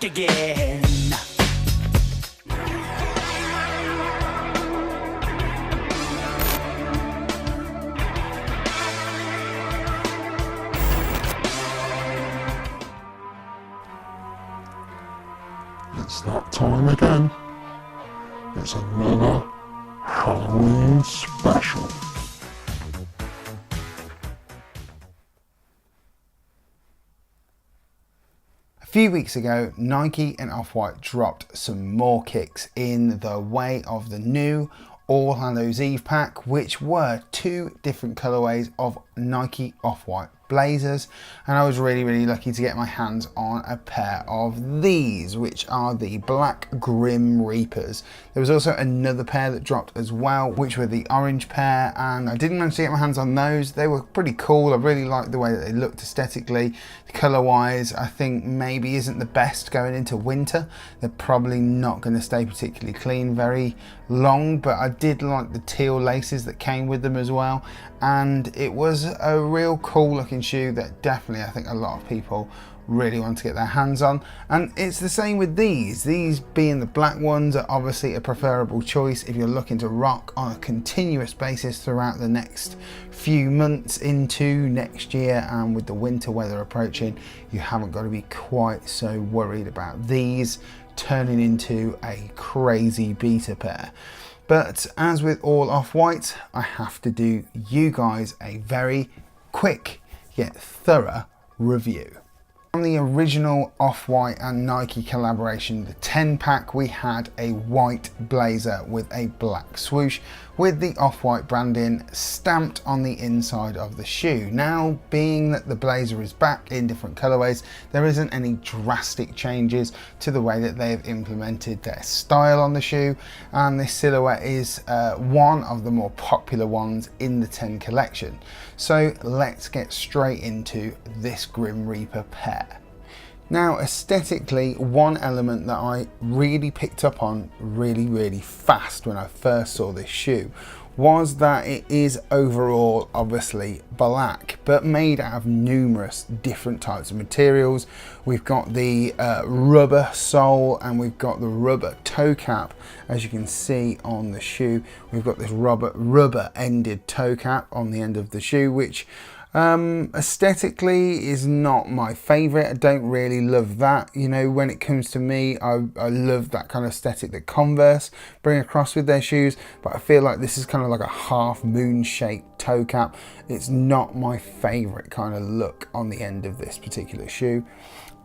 back again. It's that time again. It's another Halloween special. A few weeks ago, Nike and Off-White dropped some more kicks in the way of the new All Hallows Eve pack, which were two different colorways of Nike Off-White Blazers, and I was really lucky to get my hands on a pair of these, which are the Black Grim Reapers. There was also another pair that dropped as well, which were the orange pair, and I didn't manage to get my hands on those. They were pretty cool. I really liked the way that they looked aesthetically. Color wise, I think maybe isn't the best going into winter. They're probably not going to stay particularly clean very long, but I did like the teal laces that came with them as well, and it was a real cool looking shoe that definitely I think a lot of people really want to get their hands on. And it's the same with these being the black ones are obviously a preferable choice if you're looking to rock on a continuous basis throughout the next few months into next year, and with the winter weather approaching, you haven't got to be quite so worried about these turning into a crazy beta pair. But as with all Off-White, I have to do you guys a very quick yet thorough review. On the original Off-White and Nike collaboration, the 10 pack, we had a white blazer with a black swoosh with the Off-White branding stamped on the inside of the shoe. Now, being that the blazer is back in different colorways, there isn't any drastic changes to the way that they've implemented their style on the shoe, and this silhouette is one of the more popular ones in the 10 collection. So let's get straight into this Grim Reaper pair. Now, aesthetically, one element that I really picked up on really fast when I first saw this shoe was that it is overall obviously black, but made out of numerous different types of materials. We've got the rubber sole, and we've got the rubber toe cap. As you can see on the shoe, we've got this rubber ended toe cap on the end of the shoe, which aesthetically is not my favorite. I don't really love that. You know, when it comes to me, I love that kind of aesthetic that Converse bring across with their shoes, but I feel like this is kind of like a half moon shaped toe cap. It's not my favorite kind of look on the end of this particular shoe.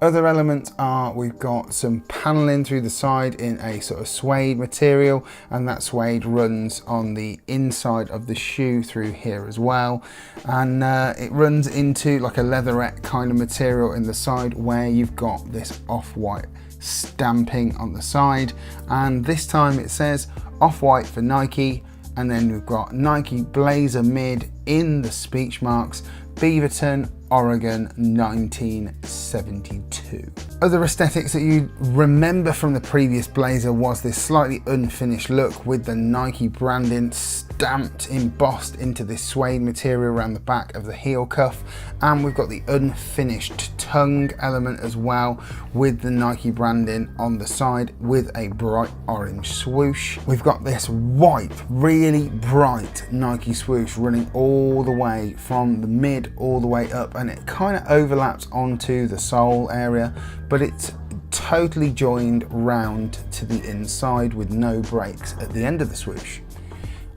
Other elements are, we've got some paneling through the side in a sort of suede material, and that suede runs on the inside of the shoe through here as well, and it runs into like a leatherette kind of material in the side where you've got this Off-White stamping on the side, and this time it says Off-White for Nike, and then we've got Nike Blazer Mid in the speech marks, Beaverton, Oregon, 1972. Other aesthetics that you remember from the previous blazer was this slightly unfinished look with the Nike branding stamped, embossed into this suede material around the back of the heel cuff, and we've got the unfinished tongue element as well with the Nike branding on the side with a bright orange swoosh. We've got this white, really bright Nike swoosh running all the way from the mid all the way up, and it kind of overlaps onto the sole area, but it's totally joined round to the inside with no breaks at the end of the swoosh.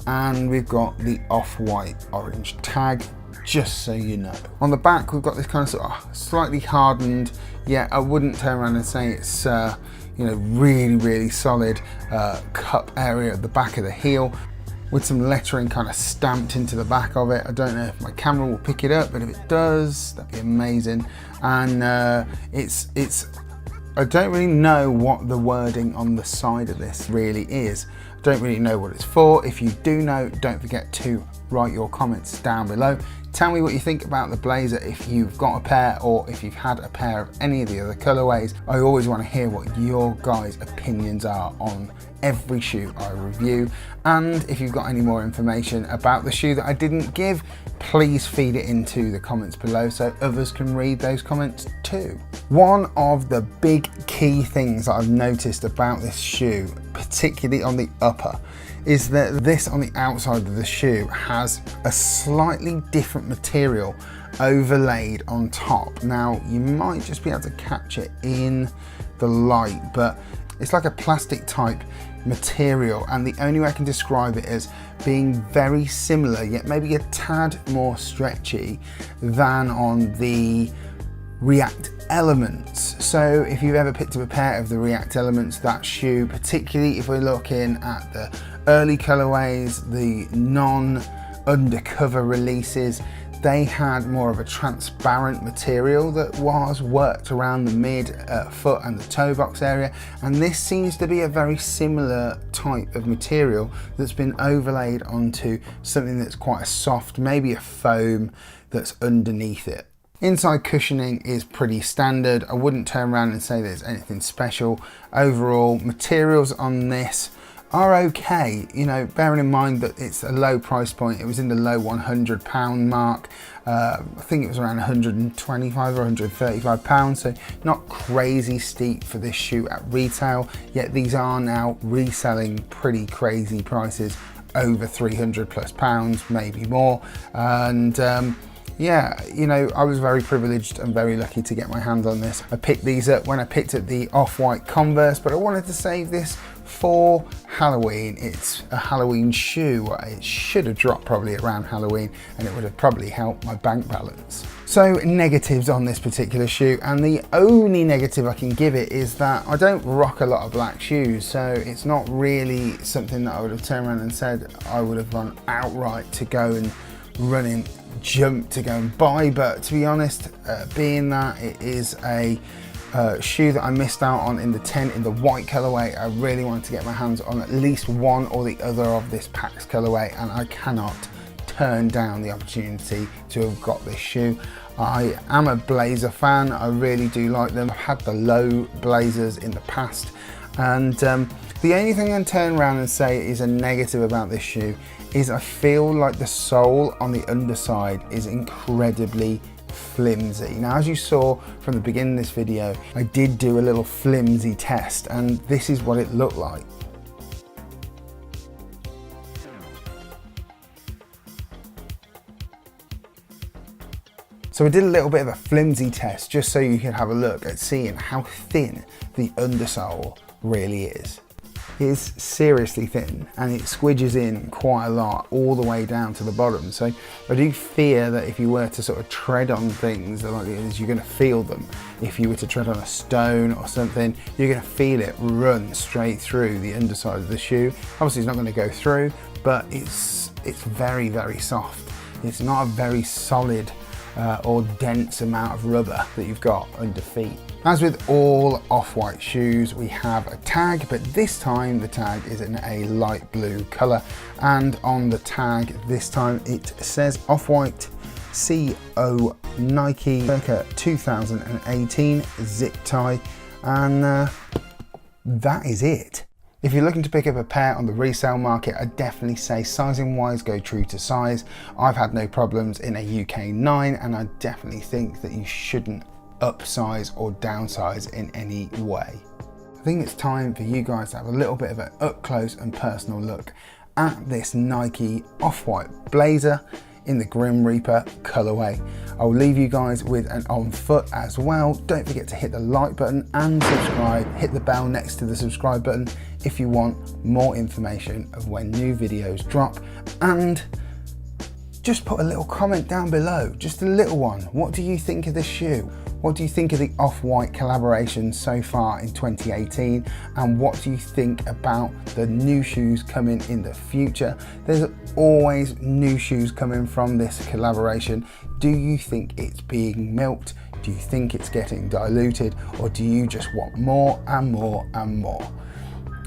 And we've got the Off-White orange tag, just so you know. On the back, we've got this kind of sort of slightly hardened, I wouldn't turn around and say it's you know, really solid cup area at the back of the heel, with some lettering kind of stamped into the back of it. I don't know if my camera will pick it up, but if it does, that'd be amazing. And I don't really know what the wording on the side of this really is. I don't really know what it's for. If you do know, don't forget to write your comments down below. Tell me what you think about the blazer, if you've got a pair or if you've had a pair of any of the other colorways. I always want to hear what your guys' opinions are on every shoe I review. And if you've got any more information about the shoe that I didn't give, please feed it into the comments below so others can read those comments too. One of the big key things that I've noticed about this shoe, particularly on the upper, is that this on the outside of the shoe has a slightly different material overlaid on top. Now you might just be able to catch it in the light, but it's like a plastic type material, and the only way I can describe it is being very similar, yet maybe a tad more stretchy than on the React Elements. So if you've ever picked up a pair of the React Elements, that shoe, particularly if we're looking at the early colorways, the non-undercover releases, they had more of a transparent material that was worked around the mid foot and the toe box area, and this seems to be a very similar type of material that's been overlaid onto something that's quite a soft, maybe a foam that's underneath it. Inside cushioning is pretty standard. I wouldn't turn around and say there's anything special. Overall, materials on this are okay, you know, bearing in mind that it's a low price point. It was in the low £100 mark. I think it was around 125 or 135 pounds, so not crazy steep for this shoe at retail, yet these are now reselling pretty crazy prices, over 300 plus pounds, maybe more. And yeah, you know, I was very privileged and very lucky to get my hands on this. I picked these up when I picked up the off-white Converse, but I wanted to save this for Halloween. It's a Halloween shoe. It should have dropped probably around Halloween, and it would have probably helped my bank balance. So negatives on this particular shoe, and the only negative I can give it is that I don't rock a lot of black shoes, so it's not really something that I would have turned around and said I would have gone outright to go and running jump to go and buy. But to be honest, being that it is a shoe that I missed out on in the 10 in the white colorway, I really wanted to get my hands on at least one or the other of this PAX colorway, and I cannot turn down the opportunity to have got this shoe. I am a BLAZER fan. I really do like them. I've had the low BLAZERs in the past, and the only thing I can turn around and say is a negative about this shoe is I feel like the sole on the underside is incredibly flimsy. Now, as you saw from the beginning of this video, I did do a little flimsy test, and this is what it looked like. So I did a little bit of a flimsy test just so you can have a look at seeing how thin the undersole really is. It is seriously thin, and it squidges in quite a lot all the way down to the bottom. So I do fear that if you were to sort of tread on things, the likelihood is you're going to feel them. If you were to tread on a stone or something, you're going to feel it run straight through the underside of the shoe. Obviously it's not going to go through, but it's very, very soft. It's not a very solid or dense amount of rubber that you've got under feet. As with all off-white shoes, we have a tag, but this time the tag is in a light blue color, and on the tag this time it says Off-White CO Nike circa 2018 zip tie, and that is it. If you're looking to pick up a pair on the resale market, I definitely say sizing wise, go true to size. I've had no problems in a UK 9, and I definitely think that you shouldn't upsize or downsize in any way. I think it's time for you guys to have a little bit of an up close and personal look at this Nike off-white BLAZER in the Grim Reaper colorway. I'll leave you guys with an on foot as well. Don't forget to hit the like button and subscribe. Hit the bell next to the subscribe button if you want more information of when new videos drop, and just put a little comment down below, just a little one. What do you think of this shoe? What do you think of the Off-White collaboration so far in 2018? And what do you think about the new shoes coming in the future? There's always new shoes coming from this collaboration. Do you think it's being milked? Do you think it's getting diluted? Or do you just want more and more and more?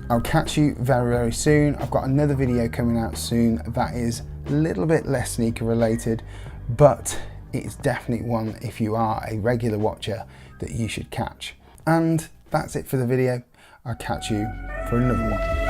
I'll catch you very, very soon. I've got another video coming out soon that is a little bit less sneaker related, but it's definitely one, if you are a regular watcher, that you should catch. And that's it for the video. I'll catch you for another one.